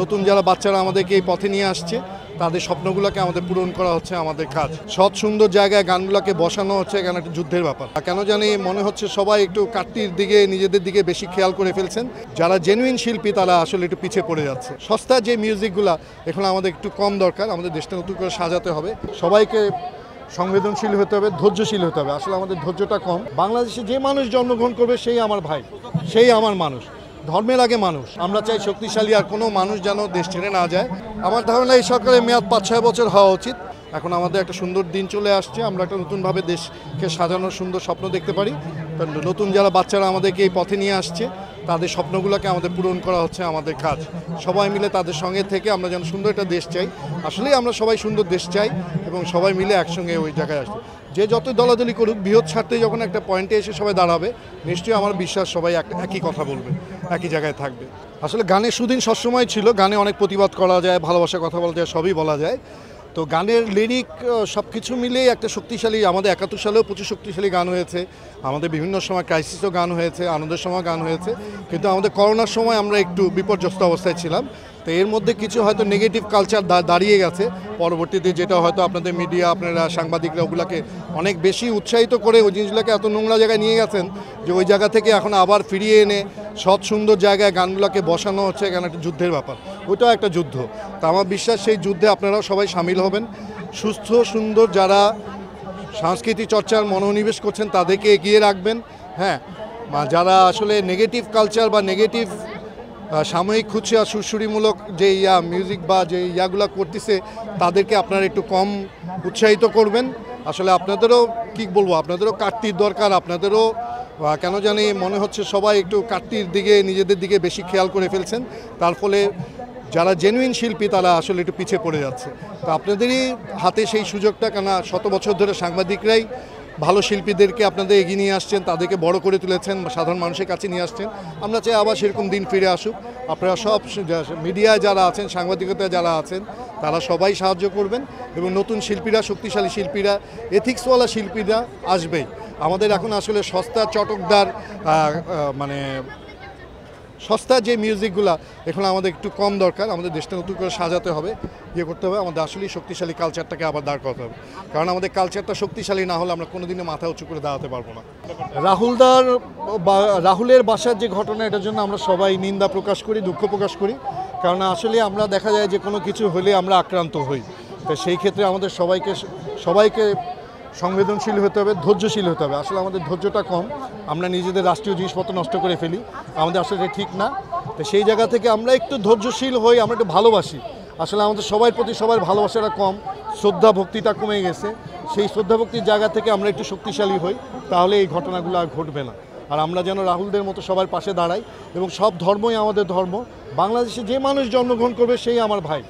নতুন যারা বাচ্চারা আমাদেরকে এই পথে নিয়ে আসছে তাদের স্বপ্নগুলোকে আমাদের পূরণ করা হচ্ছে আমাদের কাজ। সৎ সুন্দর জায়গায় গানগুলোকে বসানো হচ্ছে, এখানে একটা যুদ্ধের ব্যাপার। কেন জানি মনে হচ্ছে সবাই একটু কাটতির দিকে, নিজেদের দিকে বেশি খেয়াল করে ফেলছেন। যারা জেনুইন শিল্পী তারা আসলে একটু পিছিয়ে পড়ে যাচ্ছে। সস্তা যে মিউজিকগুলা এখন আমাদের একটু কম দরকার। আমাদের দেশটা নতুন করে সাজাতে হবে, সবাইকে সংবেদনশীল হতে হবে, ধৈর্যশীল হতে হবে। আসলে আমাদের ধৈর্যটা কম। বাংলাদেশে যে মানুষ জন্মগ্রহণ করবে সেই আমার ভাই, সেই আমার মানুষ। ধর্মের আগে মানুষ। আমরা চাই শক্তিশালী আর কোনো মানুষ যেন দেশ ছেড়ে না যায়। আমার ধারণা এই সরকারের মেয়াদ 5-6 বছর হওয়া উচিত। এখন আমাদের একটা সুন্দর দিন চলে আসছে, আমরা একটা নতুনভাবে দেশকে সাজানোর সুন্দর স্বপ্ন দেখতে পারি। নতুন যারা বাচ্চারা আমাদেরকে এই পথে নিয়ে আসছে তাদের স্বপ্নগুলোকে আমাদের পূরণ করা হচ্ছে আমাদের কাজ। সবাই মিলে তাদের সঙ্গে থেকে আমরা যেন সুন্দর একটা দেশ চাই। আসলেই আমরা সবাই সুন্দর দেশ চাই এবং সবাই মিলে একসঙ্গে ওই জায়গায় আসবে। যে যত দলাদলি করুক, বৃহৎ স্বার্থে যখন একটা পয়েন্টে এসে সবাই দাঁড়াবে, নিশ্চয়ই আমার বিশ্বাস সবাই একই কথা বলবে, একই জায়গায় থাকবে। আসলে গানের সুদিন সবসময় ছিল। গানে অনেক প্রতিবাদ করা যায়, ভালোবাসার কথা বলা যায়, সবই বলা যায়। তো গানের লিরিক সব কিছু মিলেই একটা শক্তিশালী, আমাদের 71 সালেও প্রচুর শক্তিশালী গান হয়েছে, আমাদের বিভিন্ন সময় ক্রাইসিসও গান হয়েছে, আনন্দের সময় গান হয়েছে। কিন্তু আমাদের করোনার সময় আমরা একটু বিপর্যস্ত অবস্থায় ছিলাম। তো এর মধ্যে কিছু হয়তো নেগেটিভ কালচার দাঁড়িয়ে গেছে পরবর্তীতে, যেটা হয়তো আপনাদের মিডিয়া, আপনারা সাংবাদিকরা ওগুলোকে অনেক বেশি উৎসাহিত করে ওই জিনিসগুলোকে এত নোংরা জায়গায় নিয়ে গেছেন যে ওই জায়গা থেকে এখন আবার ফিরিয়ে এনে সৎ সুন্দর জায়গায় গানগুলোকে বসানো হচ্ছে, এখানে একটা যুদ্ধের ব্যাপার। ওইটাও একটা যুদ্ধ। তা আমার বিশ্বাস সেই যুদ্ধে আপনারাও সবাই সামিল হবেন। সুস্থ সুন্দর যারা সাংস্কৃতিক চর্চার মনোনিবেশ করছেন তাদেরকে এগিয়ে রাখবেন। হ্যাঁ, যারা আসলে নেগেটিভ কালচার বা নেগেটিভ সাময়িক খুচরা সুরসুরিমূলক যে মিউজিক বা যে ইয়াগুলো করতেছে তাদেরকে আপনারা একটু কম উৎসাহিত করবেন। আসলে আপনাদেরও কী বলবো, আপনাদেরও কাটতির দরকার। আপনাদেরও কেন জানি মনে হচ্ছে সবাই একটু কাটতির দিকে, নিজেদের দিকে বেশি খেয়াল করে ফেলছেন। তার ফলে যারা জেনুইন শিল্পী তারা আসলে একটু পিছিয়ে পড়ে যাচ্ছে। তো আপনাদেরই হাতে সেই সুযোগটা, কেন শত বছর ধরে সাংবাদিকরাই ভালো শিল্পীদেরকে আপনাদের এগিয়ে নিয়ে আসছেন, তাদেরকে বড় করে তুলেছেন, সাধারণ মানুষের কাছে নিয়ে আসছেন। আমরা চাই আবার সেরকম দিন ফিরে আসুক। আপনারা সব মিডিয়ায় যারা আছেন, সাংবাদিকতায় যারা আছেন, তারা সবাই সাহায্য করবেন এবং নতুন শিল্পীরা, শক্তিশালী শিল্পীরা, এথিক্সওয়ালা শিল্পীরা আসবেই। আমাদের এখন আসলে সস্তা চটকদার মানে সস্তা যে মিউজিকগুলা এখন আমাদের একটু কম দরকার। আমাদের দেশটা নতুন করে সাজাতে হবে, করতে হবে। আমাদের আসলেই শক্তিশালী কালচারটাকে আবার দাঁড় করাতে হবে, কারণ আমাদের কালচারটা শক্তিশালী না হলে আমরা কোনোদিনও মাথা উঁচু করে দাঁড়াতে পারবো না। রাহুলের বাসার যে ঘটনা, এটার জন্য আমরা সবাই নিন্দা প্রকাশ করি, দুঃখ প্রকাশ করি। কারণ আসলে আমরা দেখা যায় যে কোনো কিছু হলে আমরা আক্রান্ত হই। তো সেই ক্ষেত্রে আমাদের সবাইকে সংবেদনশীল হতে হবে, ধৈর্যশীল হতে হবে। আসলে আমাদের ধৈর্যটা কম। আমরা নিজেদের রাষ্ট্রীয় জিনিসপত্র নষ্ট করে ফেলি, আমাদের আসলে ঠিক না। তো সেই জায়গা থেকে আমরা একটু ধৈর্যশীল হই, আমরা একটু ভালোবাসি। আসলে আমাদের সবার প্রতি সবার ভালোবাসাটা কম, শ্রদ্ধা ভক্তিটা কমে গেছে। সেই শ্রদ্ধা ভক্তির জায়গা থেকে আমরা একটু শক্তিশালী হই, তাহলে এই ঘটনাগুলো আর ঘটবে না। আর আমরা যেন রাহুলদের মতো সবার পাশে দাঁড়াই এবং সব ধর্মই আমাদের ধর্ম। বাংলাদেশে যে মানুষ জন্মগ্রহণ করবে সেই আমার ভাই,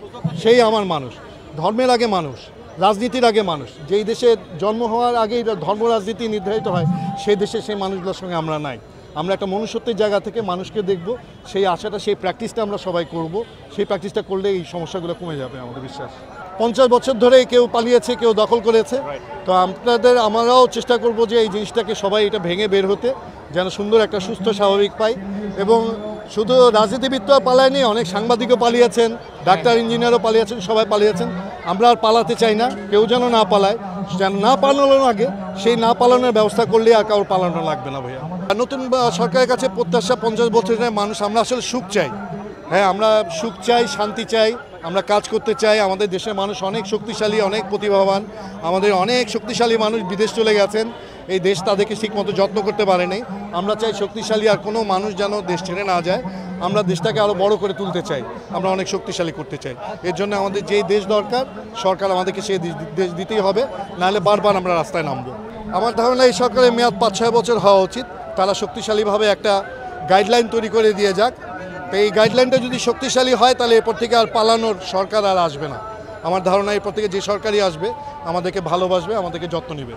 সেই আমার মানুষ। ধর্মের আগে মানুষ, রাজনীতির আগে মানুষ। যেই দেশে জন্ম হওয়ার আগেই ধর্ম রাজনীতি নির্ধারিত হয়, সেই দেশে সেই মানুষগুলোর সঙ্গে আমরা নাই। আমরা একটা মনুষ্যত্বের জায়গা থেকে মানুষকে দেখব, সেই আশাটা, সেই প্র্যাকটিসটা আমরা সবাই করব। সেই প্র্যাকটিসটা করলে এই সমস্যাগুলো কমে যাবে, আমাদের বিশ্বাস। 50 বছর ধরে কেউ পালিয়েছে, কেউ দখল করেছে। তো আমরাও চেষ্টা করব যে এই জিনিসটাকে সবাই এটা ভেঙে বের হতে, যেন সুন্দর একটা সুস্থ স্বাভাবিক পাই। এবং শুধু রাজনীতিবিদ তো পালায়নি, অনেক সাংবাদিকও পালিয়েছেন, ডাক্তার ইঞ্জিনিয়ারও পালিয়েছেন, সবাই পালিয়েছেন। আমরা আর পালাতে চাই না, কেউ যেন না পালায়। যেন না পালানোর আগে সেই না পালানোর ব্যবস্থা করলে আর কারোর পালানো লাগবে না ভাইয়া। নতুন সরকারের কাছে প্রত্যাশা, 50 বছরের মানুষ আমরা আসলে সুখ চাই। হ্যাঁ, আমরা সুখ চাই, শান্তি চাই, আমরা কাজ করতে চাই। আমাদের দেশের মানুষ অনেক শক্তিশালী, অনেক প্রতিভাবান। আমাদের অনেক শক্তিশালী মানুষ বিদেশ চলে গেছেন, এই দেশ তাদেরকে ঠিকমতো যত্ন করতে পারেনি। আমরা চাই শক্তিশালী আর কোনো মানুষ যেন দেশ ছেড়ে না যায়। আমরা দেশটাকে আরও বড় করে তুলতে চাই, আমরা অনেক শক্তিশালী করতে চাই। এর জন্য আমাদের যেই দেশ দরকার, সরকার আমাদেরকে সেই দেশ দিতেই হবে, নাহলে বারবার আমরা রাস্তায় নামবো। আমার ধারণা এই সরকারের মেয়াদ 5-6 বছর হওয়া উচিত। তারা শক্তিশালীভাবে একটা গাইডলাইন তৈরি করে দিয়ে যাক। তো এই গাইডলাইনটা যদি শক্তিশালী হয়, তাহলে এরপর থেকে আর পালানোর সরকার আর আসবে না। আমার ধারণা এরপর থেকে যে সরকারই আসবে আমাদেরকে ভালোবাসবে, আমাদেরকে যত্ন নেবে।